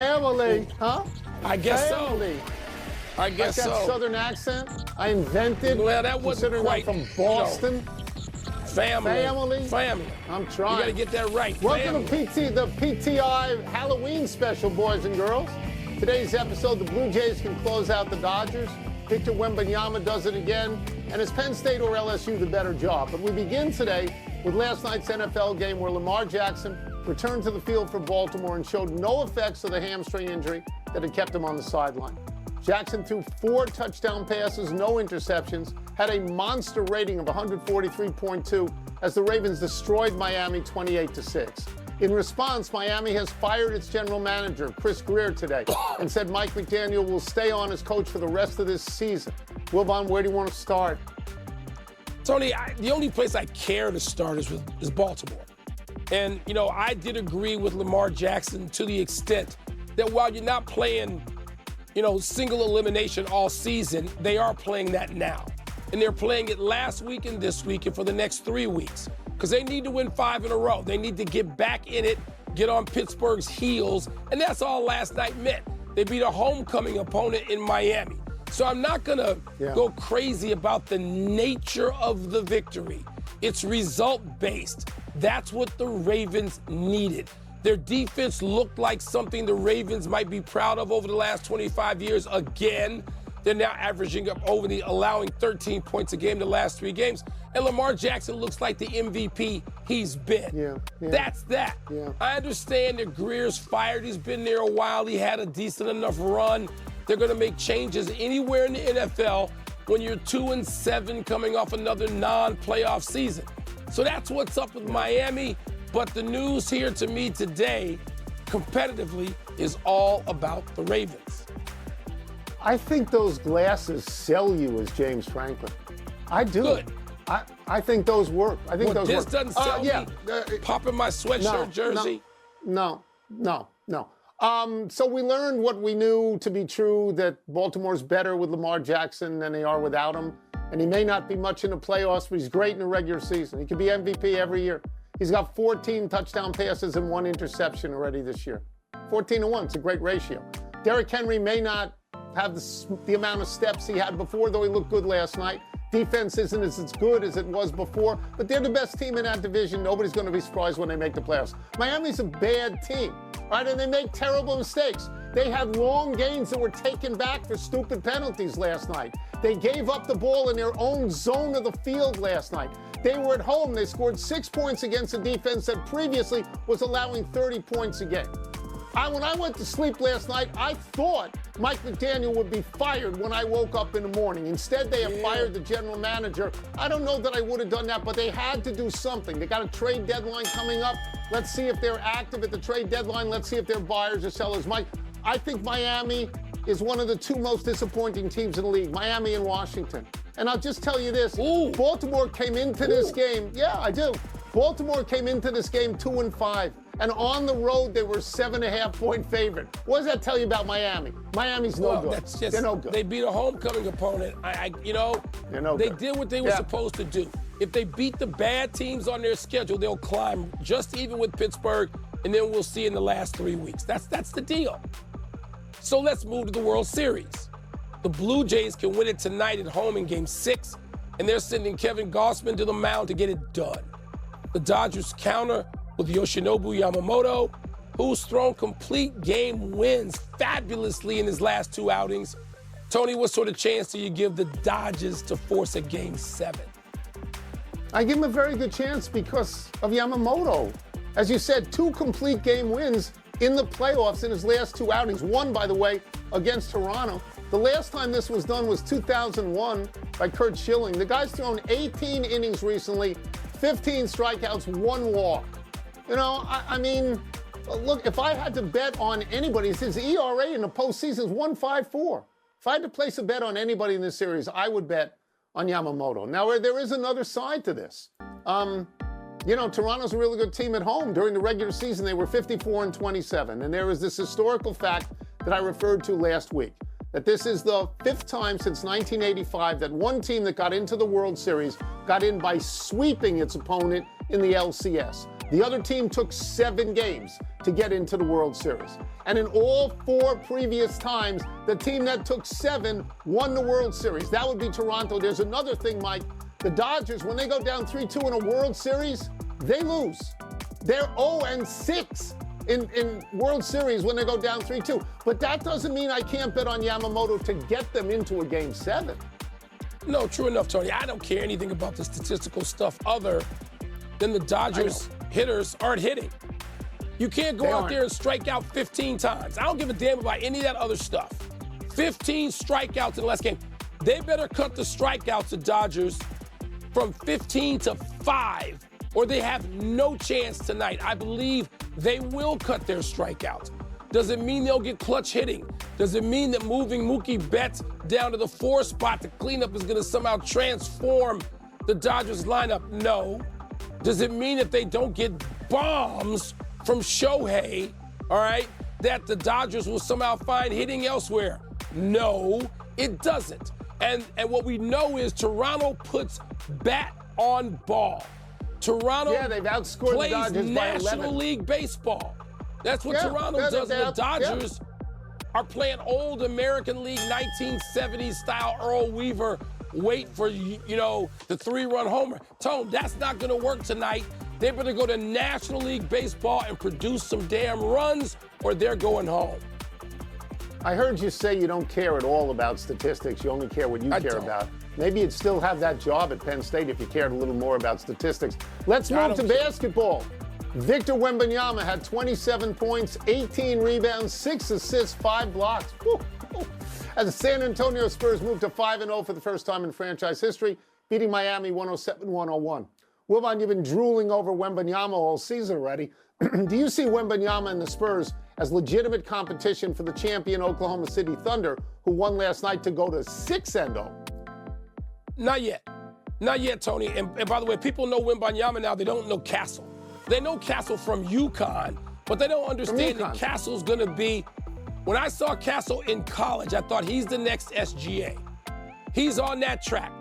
Family, huh? I guess Family. so. I guess like that so. Southern accent I invented. Well, that wasn't considering quite, I'm from Boston. Family. I'm trying. You got to get that right. Welcome to the PTI Halloween special, boys and girls. Today's episode, the Blue Jays can close out the Dodgers. Victor Wembanyama does it again. And is Penn State or LSU the better job? But we begin today with last night's NFL game where Lamar Jackson returned to the field for Baltimore and showed no effects of the hamstring injury that had kept him on the sideline. Jackson threw 4 touchdown passes, no interceptions, had a monster rating of 143.2 as the Ravens destroyed Miami 28-6. In response, Miami has fired its general manager, Chris Greer, today and said Mike McDaniel will stay on as coach for the rest of this season. Wilbon, where do you want to start? Tony, the only place I care to start is Baltimore. And, you know, I did agree with Lamar Jackson to the extent that while you're not playing, you know, single elimination all season, they are playing that now. And they're playing it last week and this week and for the next 3 weeks. Because they need to win 5 in a row. They need to get back in it, get on Pittsburgh's heels, and that's all last night meant. They beat a homecoming opponent in Miami. So I'm not going to go crazy about the nature of the victory. It's result-based. That's what the Ravens needed. Their defense looked like something the Ravens might be proud of over the last 25 years. Again, they're now averaging up allowing 13 points a game the last 3 games. And Lamar Jackson looks like the MVP he's been. That's that. I understand that Greer's fired. He's been there a while. He had a decent enough run. They're going to make changes anywhere in the NFL when you're 2-7 coming off another non-playoff season. So that's what's up with Miami. But the news here to me today, competitively, is all about the Ravens. I think those glasses sell you as James Franklin. I do. Good. I think those work. I think those this work. doesn't sell me. Popping my sweatshirt jersey. No. So we learned what we knew to be true, that Baltimore's better with Lamar Jackson than they are without him. And he may not be much in the playoffs, but he's great in the regular season. He could be MVP every year. He's got 14 touchdown passes and 1 interception already this year. 14-1, it's a great ratio. Derrick Henry may not have the amount of steps he had before, though he looked good last night. Defense isn't as good as it was before, but they're the best team in that division. Nobody's going to be surprised when they make the playoffs. Miami's a bad team, right? And they make terrible mistakes. They had long gains that were taken back for stupid penalties last night. They gave up the ball in their own zone of the field last night. They were at home. They scored 6 points against a defense that previously was allowing 30 points a game. When I went to sleep last night, I thought Mike McDaniel would be fired when I woke up in the morning. Instead, they have fired the general manager. I don't know that I would have done that, but they had to do something. They got a trade deadline coming up. Let's see if they're active at the trade deadline. Let's see if they're buyers or sellers. I think Miami is one of the 2 most disappointing teams in the league, Miami and Washington. And I'll just tell you this. Baltimore came into this game. Yeah, I do. Baltimore came into this game 2-5. And on the road, they were 7.5-point favorite. What does that tell you about Miami? Miami's no good. They're no good. They beat a homecoming opponent. They're no they good. did what they were supposed to do. If they beat the bad teams on their schedule, they'll climb just even with Pittsburgh, and then we'll see in the last 3 weeks. That's the deal. So let's move to the World Series. The Blue Jays can win it tonight at home in Game 6, and they're sending Kevin Gausman to the mound to get it done. The Dodgers counter with Yoshinobu Yamamoto, who's thrown complete game wins fabulously in his last 2 outings. Tony, what sort of chance do you give the Dodgers to force a Game 7? I give him a very good chance because of Yamamoto. As you said, 2 complete game wins in the playoffs in his last 2 outings. 1, by the way, against Toronto. The last time this was done was 2001 by Curt Schilling. The guy's thrown 18 innings recently, 15 strikeouts, 1 walk. You know, I mean, look, if I had to bet on anybody, his ERA in the postseason is 1.54. If I had to place a bet on anybody in this series, I would bet on Yamamoto. Now, there is another side to this. You know, Toronto's a really good team at home. During the regular season, they were 54-27. And there is this historical fact that I referred to last week, that this is the 5th time since 1985 that one team that got into the World Series got in by sweeping its opponent in the LCS. The other team took 7 games. to get into the World Series. And in all 4 previous times, the team that took 7 won the World Series. That would be Toronto. There's another thing, Mike. The Dodgers, when they go down 3-2 in a World Series, they lose. They're 0-6 in World Series when they go down 3-2. But that doesn't mean I can't bet on Yamamoto to get them into a Game 7. No, true enough, Tony. I don't care anything about the statistical stuff other than the Dodgers hitters aren't hitting. You can't go out there and strike out 15 times. I don't give a damn about any of that other stuff. 15 strikeouts in the last game. They better cut the strikeouts, the Dodgers, from 15 to 5, or they have no chance tonight. I believe they will cut their strikeouts. Does it mean they'll get clutch hitting? Does it mean that moving Mookie Betts down to the 4 spot to clean up is going to somehow transform the Dodgers lineup? No. Does it mean if they don't get bombs from Shohei, all right, that the Dodgers will somehow find hitting elsewhere? No, it doesn't. And what we know is Toronto puts bat on ball. Toronto they've outscored plays the Dodgers by 11. National League Baseball. That's what Toronto does. And the Dodgers are playing old American League 1970s style Earl Weaver, wait for, the 3-run homer. Tone, that's not going to work tonight. They better go to National League Baseball and produce some damn runs, or they're going home. I heard you say you don't care at all about statistics. You only care what you care about. Maybe you'd still have that job at Penn State if you cared a little more about statistics. Let's move to basketball. Victor Wembanyama had 27 points, 18 rebounds, 6 assists, 5 blocks. Woo. As the San Antonio Spurs moved to 5-0 for the first time in franchise history, beating Miami 107-101. Wilbon, you've been drooling over Wembanyama all season already. Do you see Wembanyama and the Spurs as legitimate competition for the champion Oklahoma City Thunder, who won last night to go to 6-0? Not yet. Not yet, Tony. And by the way, people know Wembanyama now. They don't know Castle. They know Castle from UConn, but they don't understand that Castle's going to be. When I saw Castle in college, I thought he's the next SGA. He's on that track.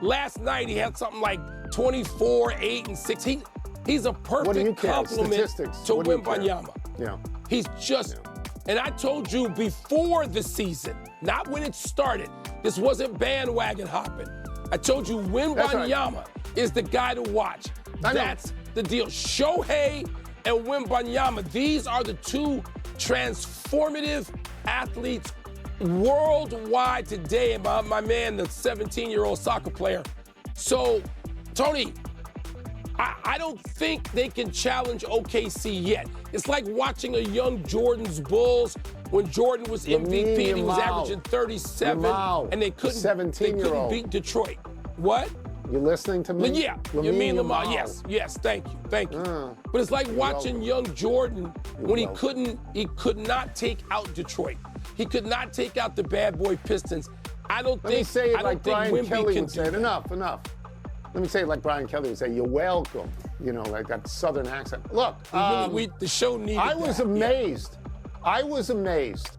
Last night, he had something like 24, 8, and 6. He's a perfect complement to Wembanyama. Yeah. He's just, and I told you before the season, not when it started, this wasn't bandwagon hopping. I told you Wembanyama is the guy to watch. That's the deal. Shohei and Wembanyama, these are the 2 transformative athletes worldwide today. And my man, the 17-year-old soccer player. So, Tony, I don't think they can challenge OKC yet. It's like watching a young Jordan's Bulls when Jordan was MVP and he was averaging 37 and they couldn't beat Detroit. What? You listening to me? Yeah, you mean Lamar. Yes, thank you. But it's like watching young Jordan when he could not take out Detroit. He could not take out the bad boy Pistons. I don't think. Let me say it like Brian Kelly would say it. Enough. Let me say it like Brian Kelly would say, you're welcome. Like that southern accent. Look, the show needed I was amazed. I was amazed